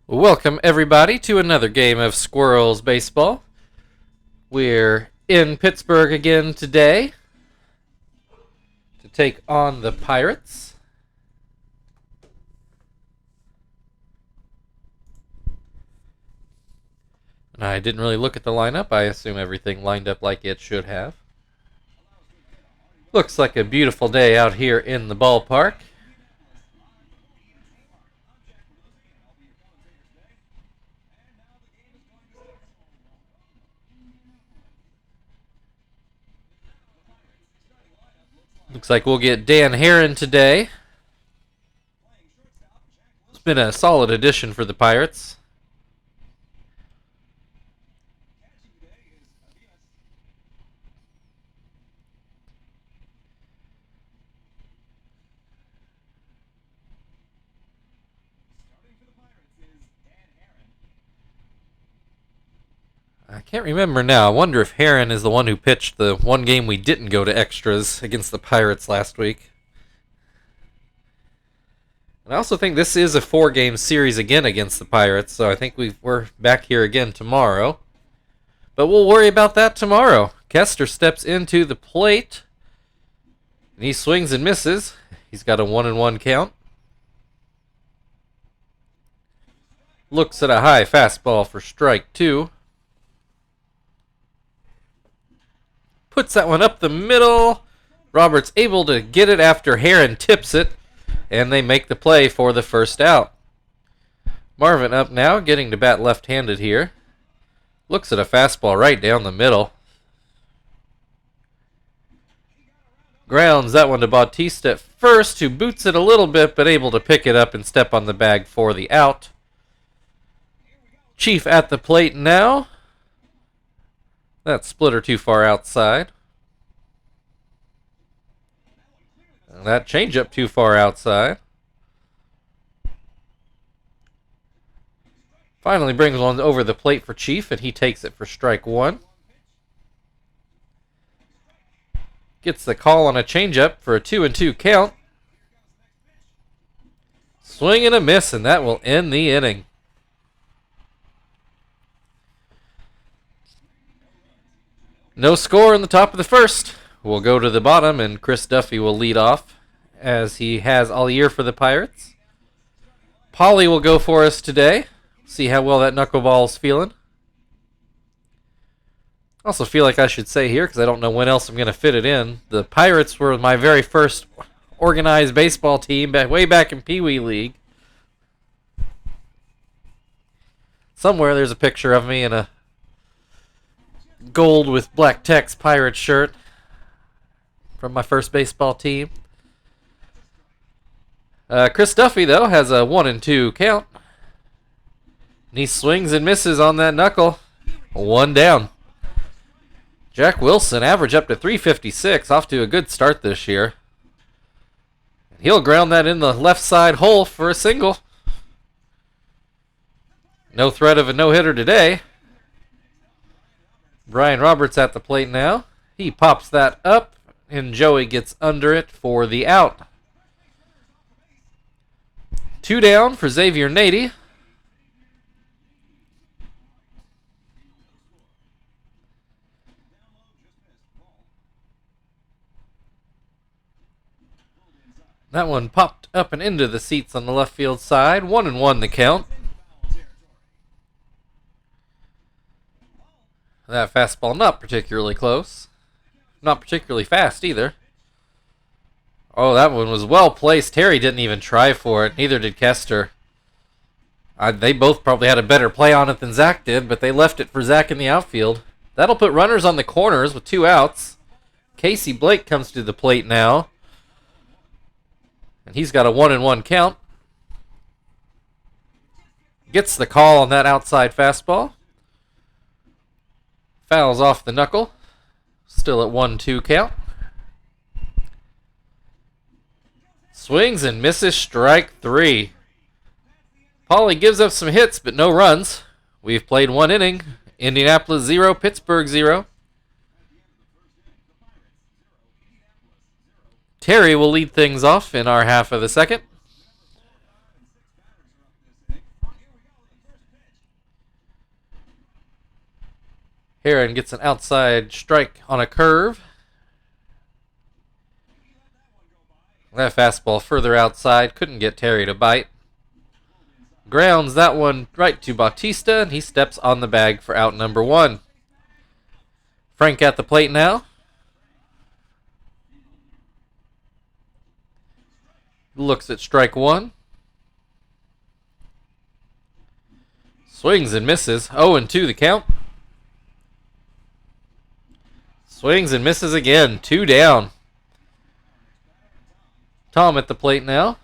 Welcome, everybody, to another game of Squirrels Baseball. We're in Pittsburgh again today to take on the Pirates. And I didn't really look at the lineup. I assume everything lined up like it should have. Looks like a beautiful day out here in the ballpark. Looks like we'll get Dan Herron today. It's been a solid addition for the Pirates. I can't remember now. I wonder if Herron is the one who pitched the one game we didn't go to extras against the Pirates last week. And I also think this is a 4-game series again against the Pirates, so I think we're back here again tomorrow. But we'll worry about that tomorrow. Kester steps into the plate, and he swings and misses. He's got a 1-1 count. Looks at a high fastball for strike 2. Puts that one up the middle. Roberts able to get it after Herron tips it, and they make the play for the first out. Marvin up now, getting to bat left-handed here. Looks at a fastball right down the middle. Grounds that one to Bautista at first, who boots it a little bit, but able to pick it up and step on the bag for the out. Chief at the plate now. That splitter too far outside. And that changeup too far outside. Finally brings one over the plate for Chief, and he takes it for strike 1. Gets the call on a changeup for a 2-2 count. Swing and a miss, and that will end the inning. No score in the top of the first. We'll go to the bottom, and Chris Duffy will lead off, as he has all year for the Pirates. Paulie will go for us today. See how well that knuckleball's feeling. Also feel like I should say here, because I don't know when else I'm going to fit it in, the Pirates were my very first organized baseball team way back in Pee Wee League. Somewhere there's a picture of me in a gold with black text Pirate shirt from my first baseball team. Chris Duffy, though, has a 1-2 count. And he swings and misses on that knuckle. 1 down. Jack Wilson, average up to 356, off to a good start this year. He'll ground that in the left side hole for a single. No threat of a no-hitter today. Brian Roberts at the plate now. He pops that up, and Joey gets under it for the out. 2 down for Xavier Nady. That one popped up and into the seats on the left field side. 1-1 the count. That fastball not particularly close. Not particularly fast either. Oh, that one was well placed. Terry didn't even try for it. Neither did Kester. They both probably had a better play on it than Zach did, but they left it for Zach in the outfield. That'll put runners on the corners with 2 outs. Casey Blake comes to the plate now. And he's got a 1-1 count. Gets the call on that outside fastball. Fouls off the knuckle. Still at 1-2 count. Swings and misses, strike 3. Paulie gives up some hits, but no runs. We've played 1 inning. Indianapolis 0, Pittsburgh 0. Terry will lead things off in our half of the second. Heron gets an outside strike on a curve. That fastball further outside. Couldn't get Terry to bite. Grounds that one right to Bautista, and he steps on the bag for out number 1. Frank at the plate now. Looks at strike 1. Swings and misses. 0-2 the count. Swings and misses again. 2 down. Tom at the plate now.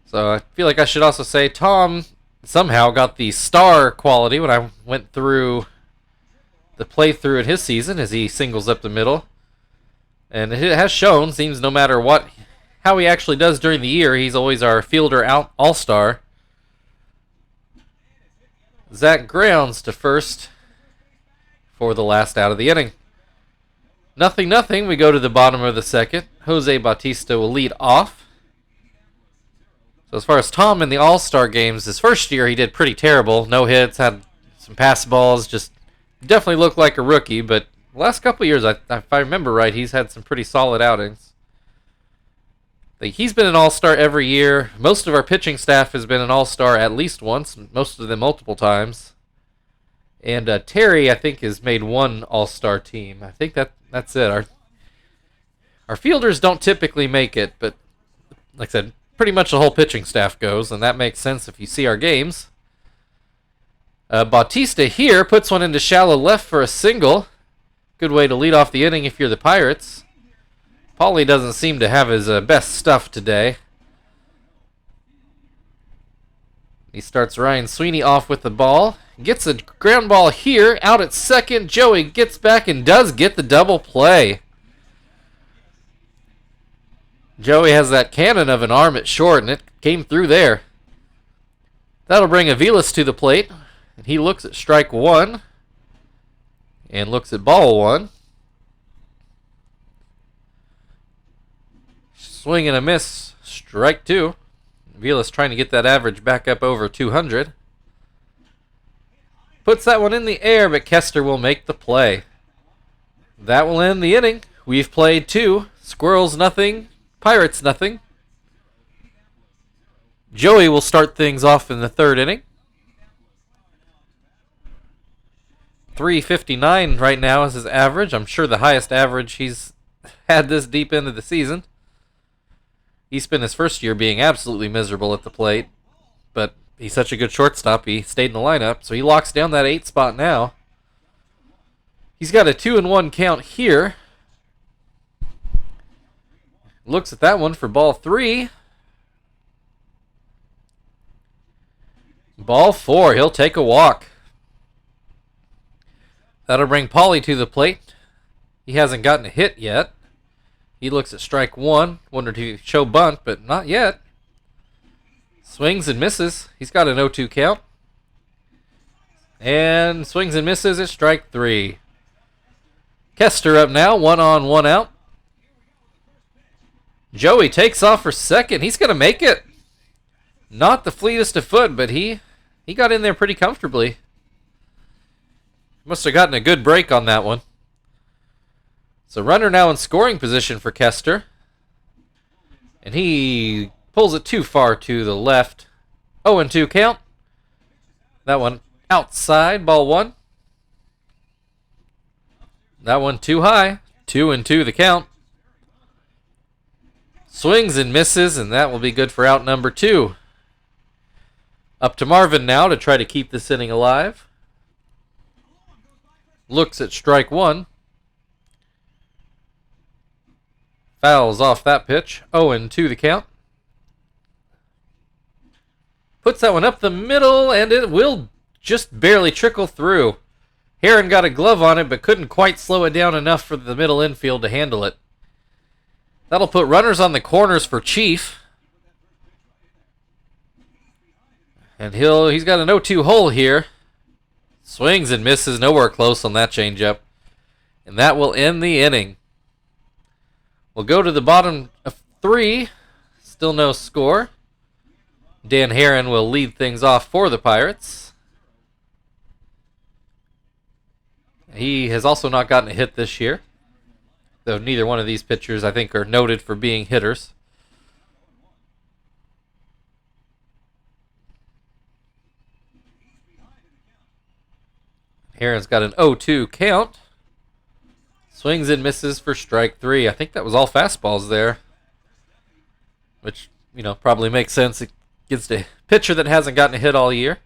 So I feel like I should also say Tom somehow got the star quality when I went through the playthrough in his season as he singles up the middle. And it has shown, seems no matter how he actually does during the year, he's always our fielder all-star. Zach grounds to first for the last out of the inning. 0-0. We go to the bottom of the second. Jose Bautista will lead off. So as far as Tom in the All-Star games, his first year he did pretty terrible. No hits, had some pass balls, just definitely looked like a rookie. But the last couple of years, if I remember right, he's had some pretty solid outings. He's been an All-Star every year. Most of our pitching staff has been an All-Star at least once, most of them multiple times. And Terry, I think, has made one All-Star team. I think that's it. Our fielders don't typically make it, but like I said, pretty much the whole pitching staff goes, and that makes sense if you see our games. Bautista here puts one into shallow left for a single. Good way to lead off the inning if you're the Pirates. Paulie doesn't seem to have his best stuff today. He starts Ryan Sweeney off with the ball. Gets a ground ball here, out at second. Joey gets back and does get the double play. Joey has that cannon of an arm at short, and it came through there. That'll bring Aviles to the plate, and he looks at strike 1 and looks at ball 1. Swing and a miss, strike 2. Aviles trying to get that average back up over 200. Puts that one in the air, but Kester will make the play. That will end the inning. We've played 2. Squirrels nothing, Pirates nothing. Joey will start things off in the 3rd inning. 359 right now is his average. I'm sure the highest average he's had this deep into the season. He spent his first year being absolutely miserable at the plate, but he's such a good shortstop, he stayed in the lineup, so he locks down that 8 spot now. He's got a 2-1 count here. Looks at that one for ball 3. Ball 4, he'll take a walk. That'll bring Paulie to the plate. He hasn't gotten a hit yet. He looks at strike 1, wondered if he'd show bunt, but not yet. Swings and misses. He's got an 0-2 count. And swings and misses at strike 3. Kester up now, 1 on, 1 out. Joey takes off for second. He's going to make it. Not the fleetest of foot, but he got in there pretty comfortably. Must have gotten a good break on that one. So runner now in scoring position for Kester. And he pulls it too far to the left. 0-2 count. That one outside, ball 1. That one too high. 2-2 the count. Swings and misses, and that will be good for out number 2. Up to Marvin now to try to keep this inning alive. Looks at strike 1. Fouls off that pitch. 0-2 the count. Puts that one up the middle, and it will just barely trickle through. Heron got a glove on it, but couldn't quite slow it down enough for the middle infield to handle it. That'll put runners on the corners for Chief. And he's got an 0-2 hole here. Swings and misses, nowhere close on that changeup. And that will end the inning. We'll go to the bottom of 3. Still no score. Dan Heron will lead things off for the Pirates. He has also not gotten a hit this year, though neither one of these pitchers, I think, are noted for being hitters. Aaron's got an 0-2 count. Swings and misses for strike 3. I think that was all fastballs there, which, probably makes sense against a pitcher that hasn't gotten a hit all year.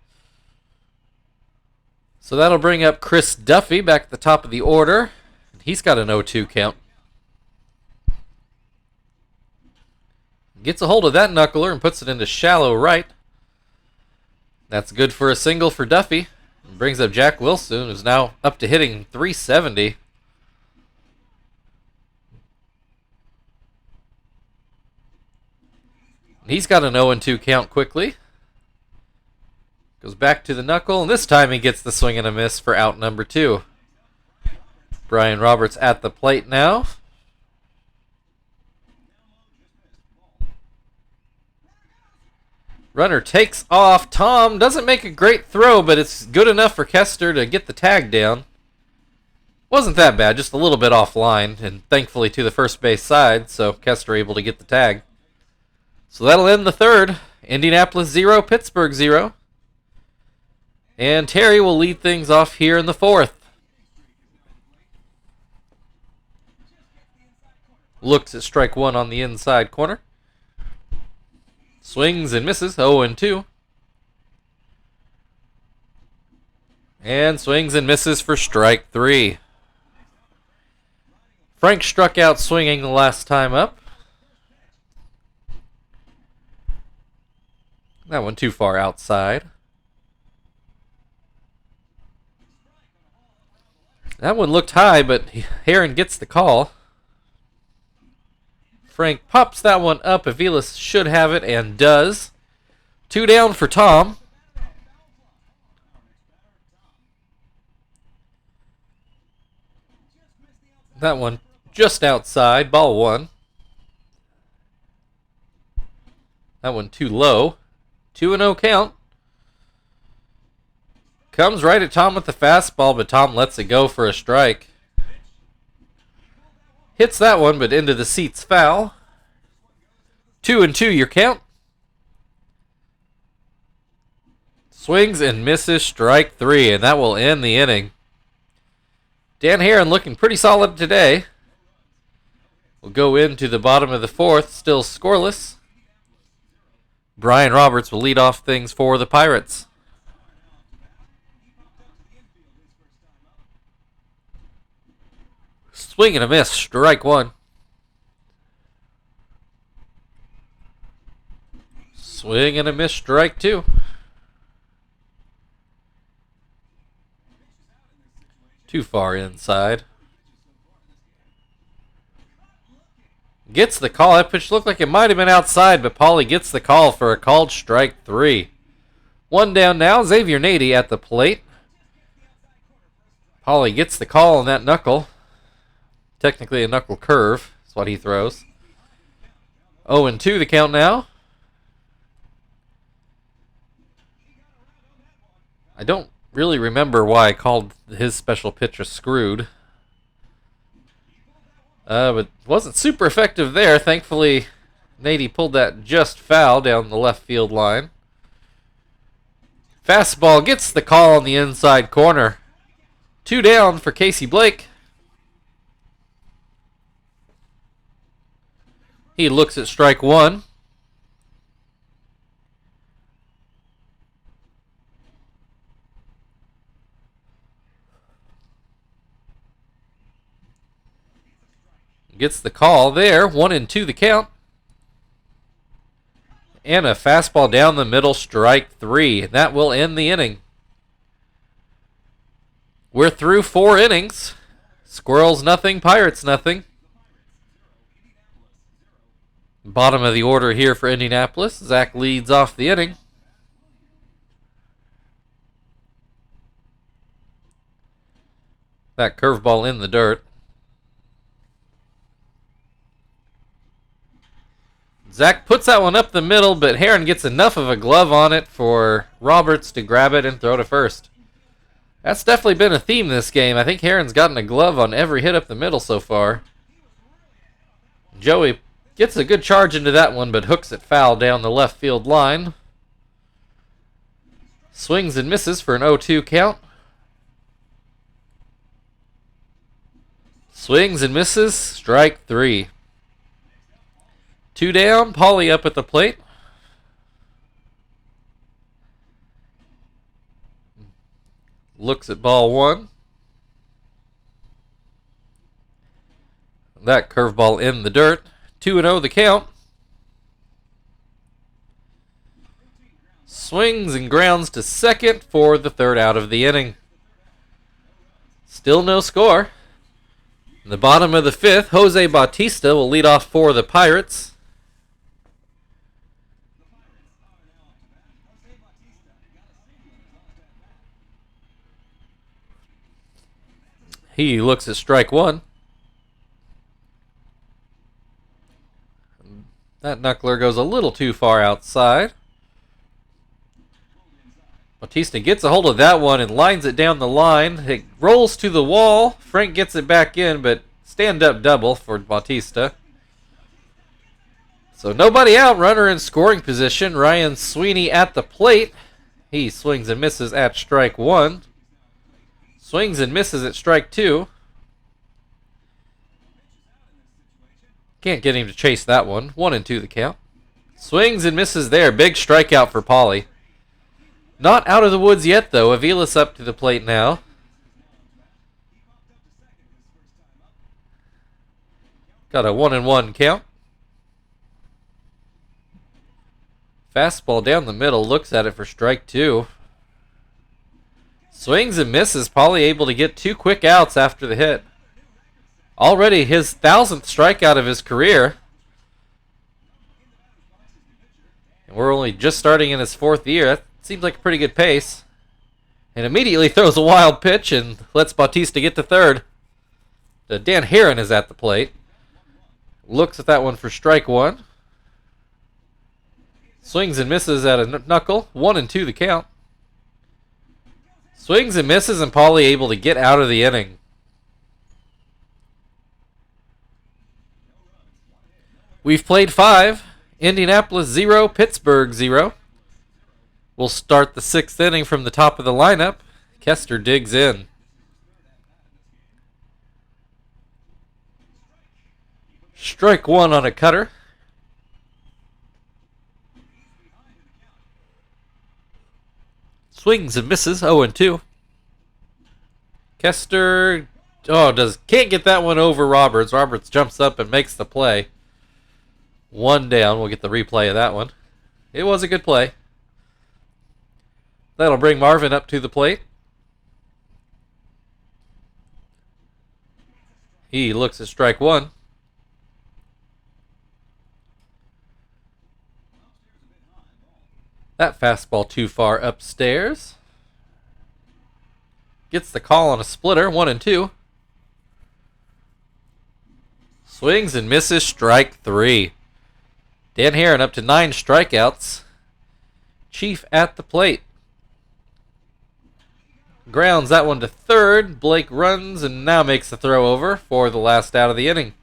So that'll bring up Chris Duffy back at the top of the order. He's got an 0-2 count. Gets a hold of that knuckler and puts it into shallow right. That's good for a single for Duffy. Brings up Jack Wilson, who's now up to hitting .370. He's got an 0-2 count quickly. Goes back to the knuckle, and this time he gets the swing and a miss for out number 2. Brian Roberts at the plate now. Runner takes off. Tom doesn't make a great throw, but it's good enough for Kester to get the tag down. Wasn't that bad, just a little bit offline, and thankfully to the first base side, so Kester able to get the tag. So that'll end the third. Indianapolis 0, Pittsburgh 0. And Terry will lead things off here in the fourth. Looks at strike 1 on the inside corner. Swings and misses, 0-2. And swings and misses for strike 3. Frank struck out swinging the last time up. That one too far outside. That one looked high, but Heron gets the call. Frank pops that one up. Aviles should have it, and does. 2 down for Tom. That one just outside. Ball 1. That one too low. 2-0 count. Comes right at Tom with the fastball, but Tom lets it go for a strike. Hits that one, but into the seats foul. 2-2 your count. Swings and misses, strike 3, and that will end the inning. Dan Heron looking pretty solid today. We'll go into the bottom of the fourth, still scoreless. Brian Roberts will lead off things for the Pirates. Swing and a miss, strike 1. Swing and a miss, strike 2. Too far inside. Gets the call. That pitch looked like it might have been outside, but Paulie gets the call for a called strike 3. 1 down now. Xavier Nady at the plate. Paulie gets the call on that knuckle. Technically a knuckle curve is what he throws. 0-2 the count now. I don't really remember why I called his special pitch a screwed. But wasn't super effective there. Thankfully, Nady pulled that just foul down the left field line. Fastball gets the call on the inside corner. 2 down for Casey Blake. He looks at strike 1. Gets the call there. 1-2 the count. And a fastball down the middle, strike 3. And that will end the inning. We're through 4 innings. Squirrels nothing, Pirates nothing. Bottom of the order here for Indianapolis. Zach leads off the inning. That curveball in the dirt. Zach puts that one up the middle, but Heron gets enough of a glove on it for Roberts to grab it and throw to first. That's definitely been a theme this game. I think Heron's gotten a glove on every hit up the middle so far. Joey gets a good charge into that one, but hooks it foul down the left field line. Swings and misses for an 0-2 count. Swings and misses, strike 3. 2 down, Paulie up at the plate. Looks at ball 1. That curveball in the dirt. 2-0 the count. Swings and grounds to second for the 3rd out of the inning. Still no score. In the bottom of the 5th, Jose Bautista will lead off for the Pirates. He looks at strike 1. That knuckler goes a little too far outside. Bautista gets a hold of that one and lines it down the line. It rolls to the wall. Frank gets it back in, but stand-up double for Bautista. So nobody out, runner in scoring position. Ryan Sweeney at the plate. He swings and misses at strike 1. Swings and misses at strike 2. Can't get him to chase that one. 1-2 the count. Swings and misses there. Big strikeout for Paulie. Not out of the woods yet, though. Avila's up to the plate now. Got a 1-1 count. Fastball down the middle. Looks at it for strike 2. Swings and misses. Paulie able to get 2 quick outs after the hit. Already his 1,000th strikeout of his career. And we're only just starting in his 4th year. That seems like a pretty good pace. And immediately throws a wild pitch and lets Bautista get to 3rd. Dan Heron is at the plate. Looks at that one for strike 1. Swings and misses at a knuckle. 1-2 the count. Swings and misses, and Paulie able to get out of the inning. We've played 5. Indianapolis 0, Pittsburgh 0. We'll start the 6th inning from the top of the lineup. Kester digs in. Strike 1 on a cutter. Swings and misses, 0-2. Kester can't get that one over Roberts. Roberts jumps up and makes the play. 1 down. We'll get the replay of that one. It was a good play. That'll bring Marvin up to the plate. He looks at strike 1. That fastball too far upstairs. Gets the call on a splitter, 1-2. Swings and misses, strike 3. Dan Heron up to 9 strikeouts. Chief at the plate. Grounds that one to 3rd. Blake runs and now makes the throw over for the last out of the inning.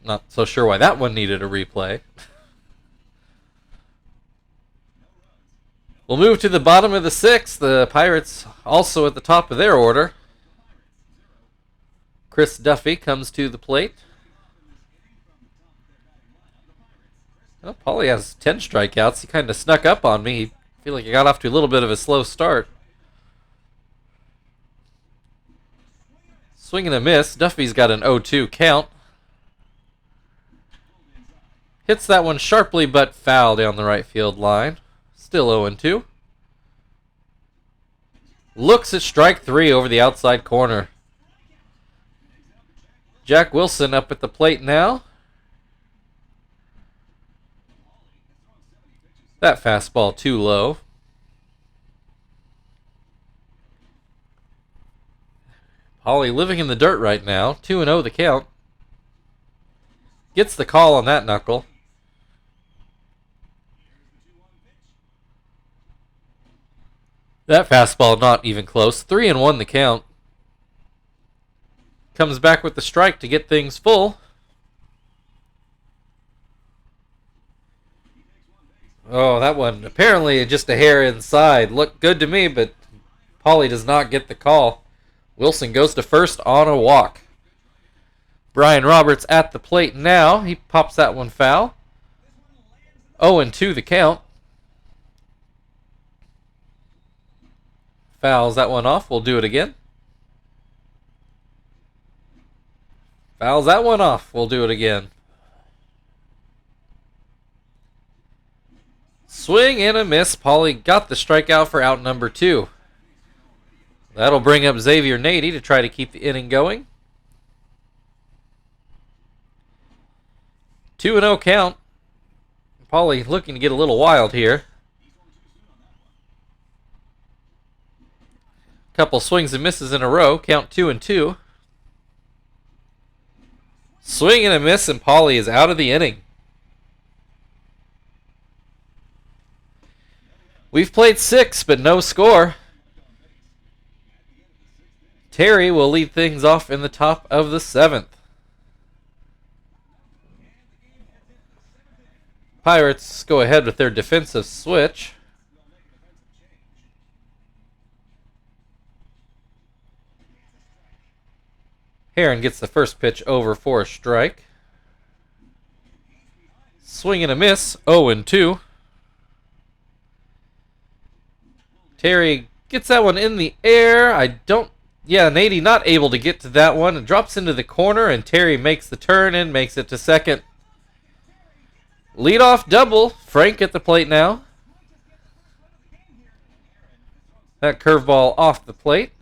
Not so sure why that one needed a replay. We'll move to the bottom of the 6th. The Pirates also at the top of their order. Chris Duffy comes to the plate. Well, Paulie has 10 strikeouts. He kind of snuck up on me. I feel like he got off to a little bit of a slow start. Swing and a miss. Duffy's got an 0-2 count. Hits that one sharply but foul down the right field line. Still 0-2. Looks at strike 3 over the outside corner. Jack Wilson up at the plate now. That fastball too low. Paulie living in the dirt right now. 2-0 the count. Gets the call on that knuckle. That fastball not even close. 3-1 the count. Comes back with the strike to get things full. Oh, that one apparently just a hair inside. Looked good to me, but Paulie does not get the call. Wilson goes to first on a walk. Brian Roberts at the plate now. He pops that one foul. 0-2 the count. Fouls that one off. We'll do it again. Fouls that one off. We'll do it again. Swing and a miss. Paulie got the strikeout for out number 2. That'll bring up Xavier Nady to try to keep the inning going. 2-0 count. Paulie looking to get a little wild here. Couple swings and misses in a row. Count 2-2. Swing and a miss, and Paulie is out of the inning. We've played 6, but no score. Terry will lead things off in the top of the 7th. Pirates go ahead with their defensive switch. Heron gets the first pitch over for a strike. Swing and a miss, 0-2. Terry gets that one in the air. Nady not able to get to that one. It drops into the corner, and Terry makes the turn and makes it to second. Leadoff double. Frank at the plate now. That curveball off the plate.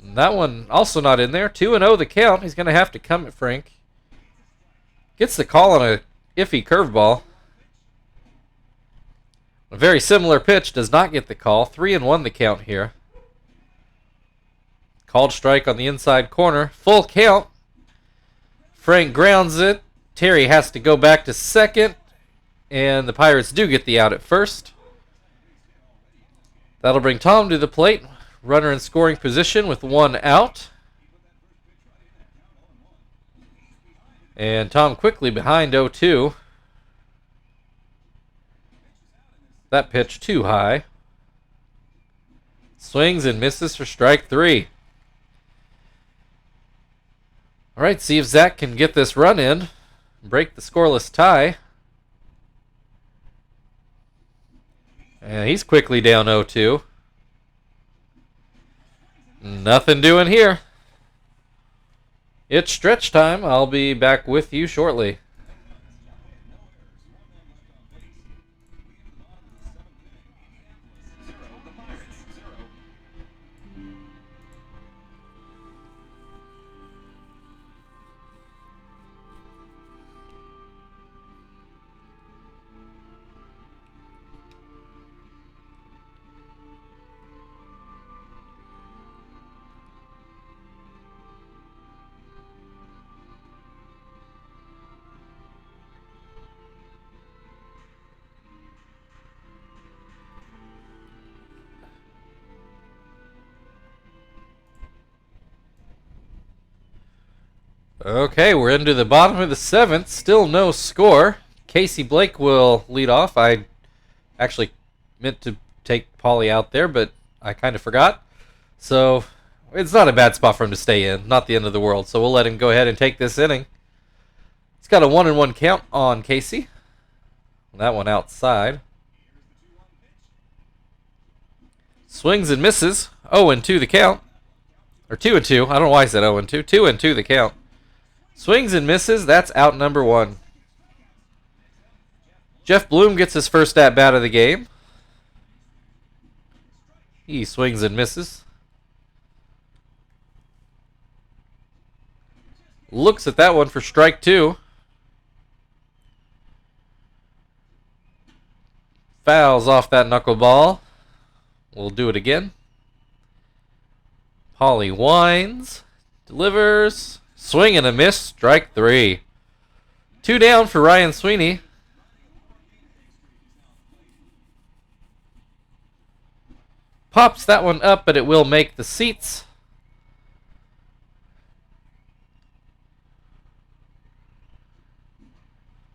That one also not in there. 2-0 the count. He's going to have to come at Frank. Gets the call on a iffy curveball. A very similar pitch does not get the call. 3-1 the count here. Called strike on the inside corner. Full count. Frank grounds it. Terry has to go back to second. And the Pirates do get the out at first. That'll bring Tom to the plate. Runner in scoring position with 1 out. And Tom quickly behind 0-2. That pitch too high. Swings and misses for strike 3. All right, see if Zach can get this run in. Break the scoreless tie. And he's quickly down 0-2. Nothing doing here. It's stretch time. I'll be back with you shortly. Okay, we're into the bottom of the 7th. Still no score. Casey Blake will lead off. I actually meant to take Paulie out there, but I kind of forgot. So it's not a bad spot for him to stay in. Not the end of the world. So we'll let him go ahead and take this inning. He's got a 1-1 count on Casey. That one outside. Swings and misses. 0-2 the count. Or 2-2. I don't know why I said 0-2. 2-2 the count. Swings and misses. That's out number 1. Jeff Bloom gets his first at-bat of the game. He swings and misses. Looks at that one for strike 2. Fouls off that knuckleball. We'll do it again. Paulie winds. Delivers. Swing and a miss. Strike 3. 2 down for Ryan Sweeney. Pops that one up, but it will make the seats.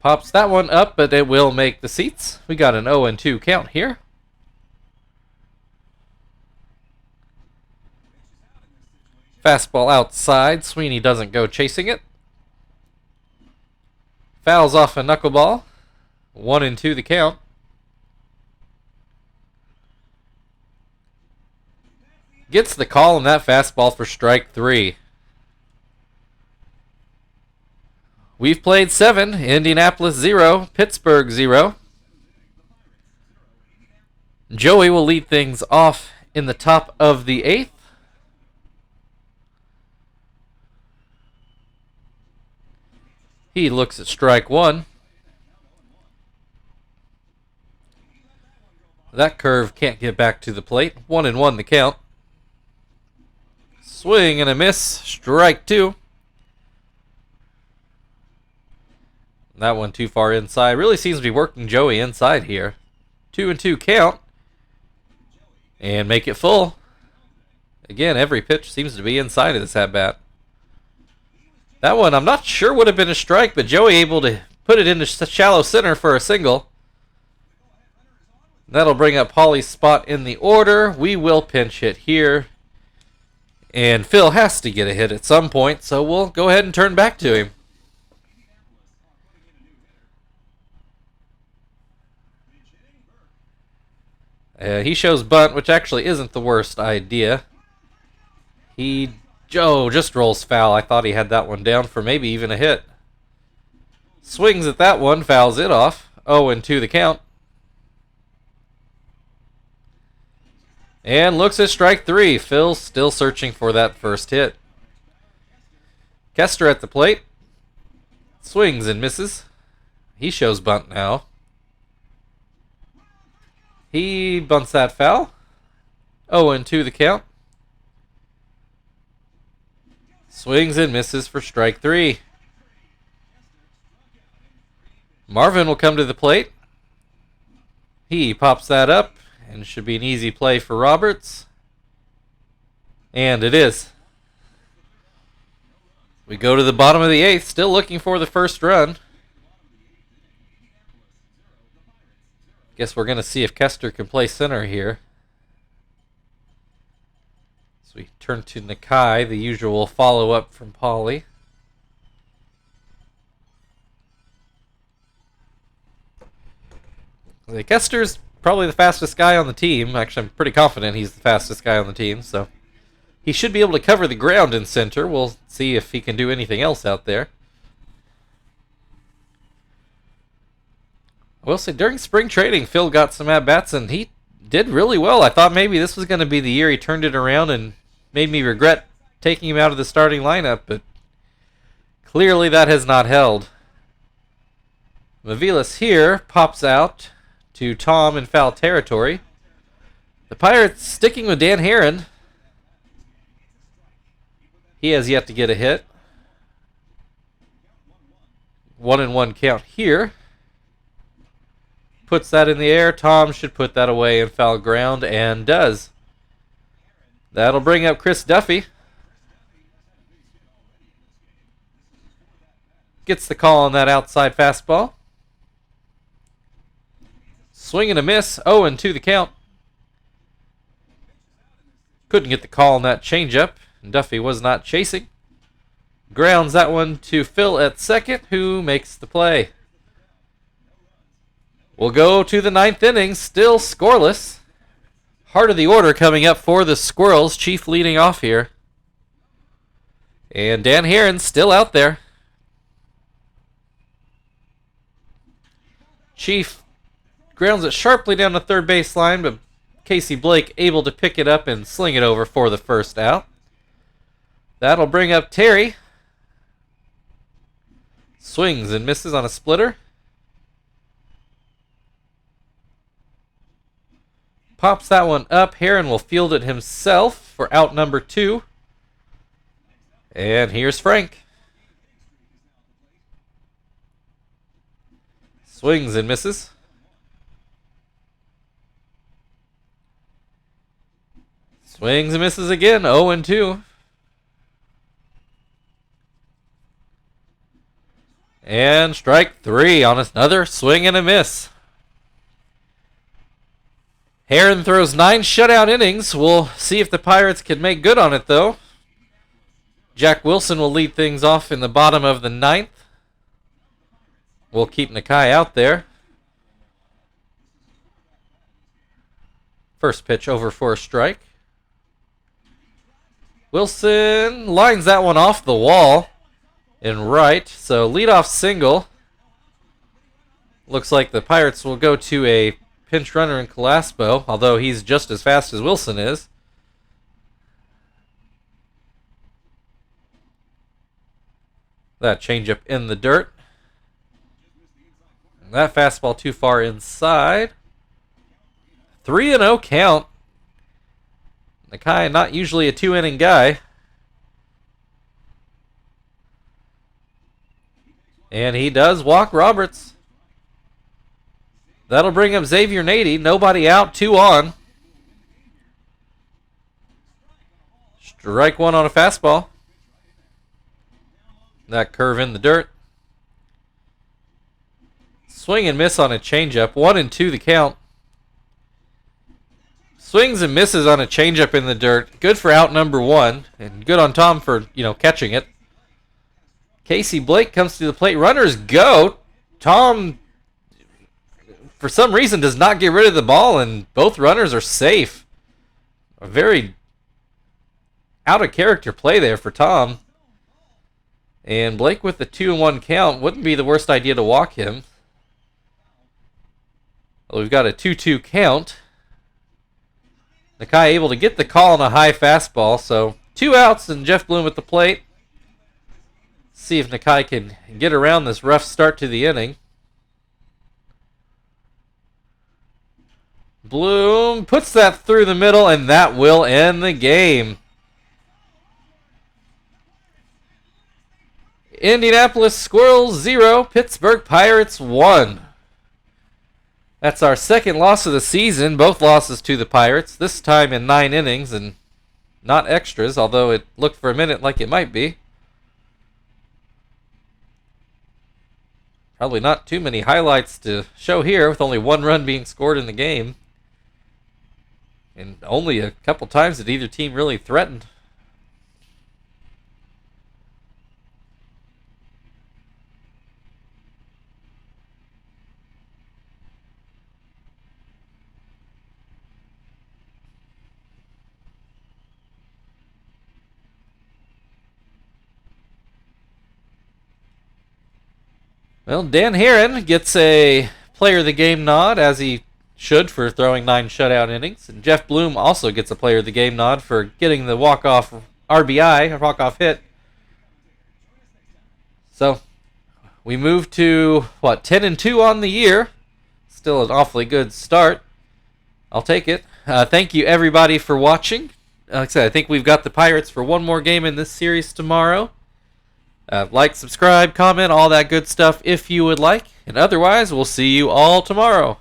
Pops that one up, but it will make the seats. We got an 0-2 count here. Fastball outside. Sweeney doesn't go chasing it. Fouls off a knuckleball. 1-2 the count. Gets the call on that fastball for strike 3. We've played 7. Indianapolis 0. Pittsburgh 0. Joey will lead things off in the top of the 8th. He looks at strike 1. That curve can't get back to the plate. 1-1 the count. Swing and a miss. Strike 2. That one too far inside. Really seems to be working Joey inside here. 2-2 count. And make it full. Again, every pitch seems to be inside of this at-bat. That one I'm not sure would have been a strike, but Joey able to put it into shallow center for a single. That'll bring up Paulie's spot in the order. We will pinch hit here. And Phil has to get a hit at some point, so we'll go ahead and turn back to him. He shows bunt, which actually isn't the worst idea. Joe just rolls foul. I thought he had that one down for maybe even a hit. Swings at that one, fouls it off. 0-2 the count. And looks at strike 3. Phil still searching for that first hit. Kester at the plate. Swings and misses. He shows bunt now. He bunts that foul. 0-2 the count. Swings and misses for strike 3. Marvin will come to the plate. He pops that up, and it should be an easy play for Roberts. And it is. We go to the bottom of the 8th, still looking for the first run. Guess we're going to see if Kester can play center here. So we turn to Nakai, the usual follow-up from Paulie. Kester's probably the fastest guy on the team. Actually, I'm pretty confident he's the fastest guy on the team, so he should be able to cover the ground in center. We'll see if he can do anything else out there. I will say, during spring training, Phil got some at-bats, and he did really well. I thought maybe this was going to be the year he turned it around and made me regret taking him out of the starting lineup, but clearly that has not held. Mavilas here pops out to Tom in foul territory. The Pirates sticking with Dan Herron. He has yet to get a hit. 1-1 count here. Puts that in the air. Tom should put that away in foul ground, and does. That'll bring up Chris Duffy. Gets the call on that outside fastball. Swing and a miss. 0-2 the count. Couldn't get the call on that changeup. Duffy was not chasing. Grounds that one to Phil at second, who makes the play. We'll go to the 9th inning, still scoreless. Heart of the order coming up for the Squirrels. Chief leading off here. And Dan Herron still out there. Chief grounds it sharply down the third baseline, but Casey Blake able to pick it up and sling it over for the first out. That'll bring up Terry. Swings and misses on a splitter. Pops that one up. Herron will field it himself for out number 2. And here's Frank. Swings and misses. Swings and misses again. 0-2. And strike 3 on another swing and a miss. Heron throws 9 shutout innings. We'll see if the Pirates can make good on it, though. Jack Wilson will lead things off in the bottom of the 9th. We'll keep Nakai out there. First pitch over for a strike. Wilson lines that one off the wall in right. So leadoff single. Looks like the Pirates will go to a pinch runner in Calaspo, although he's just as fast as Wilson is. That changeup in the dirt. And that fastball too far inside. 3-0 count. Nakai not usually a 2-inning guy. And he does walk Roberts. That'll bring up Xavier Nady. Nobody out, 2 on. Strike 1 on a fastball. That curve in the dirt. Swing and miss on a changeup. 1-2 the count. Swings and misses on a changeup in the dirt. Good for out number 1. And good on Tom for, catching it. Casey Blake comes to the plate. Runners go. Tom, for some reason, does not get rid of the ball, and both runners are safe. A very out-of-character play there for Tom. And Blake with the 2-1 count. Wouldn't be the worst idea to walk him. Well, we've got a 2-2 count. Nakai able to get the call on a high fastball. So 2 outs and Jeff Bloom at the plate. See if Nakai can get around this rough start to the inning. Bloom puts that through the middle, and that will end the game. Indianapolis Squirrels 0, Pittsburgh Pirates 1. That's our second loss of the season, both losses to the Pirates, this time in 9 innings and not extras, although it looked for a minute like it might be. Probably not too many highlights to show here, with only 1 run being scored in the game. And only a couple times that either team really threatened. Well, Dan Heron gets a Player of the Game nod, as he should for throwing 9 shutout innings. And Jeff Bloom also gets a Player of the Game nod for getting the walk-off RBI, or walk-off hit. So, we move to, 10-2 on the year. Still an awfully good start. I'll take it. Thank you, everybody, for watching. Like I said, I think we've got the Pirates for one more game in this series tomorrow. Like, subscribe, comment, all that good stuff if you would like. And otherwise, we'll see you all tomorrow.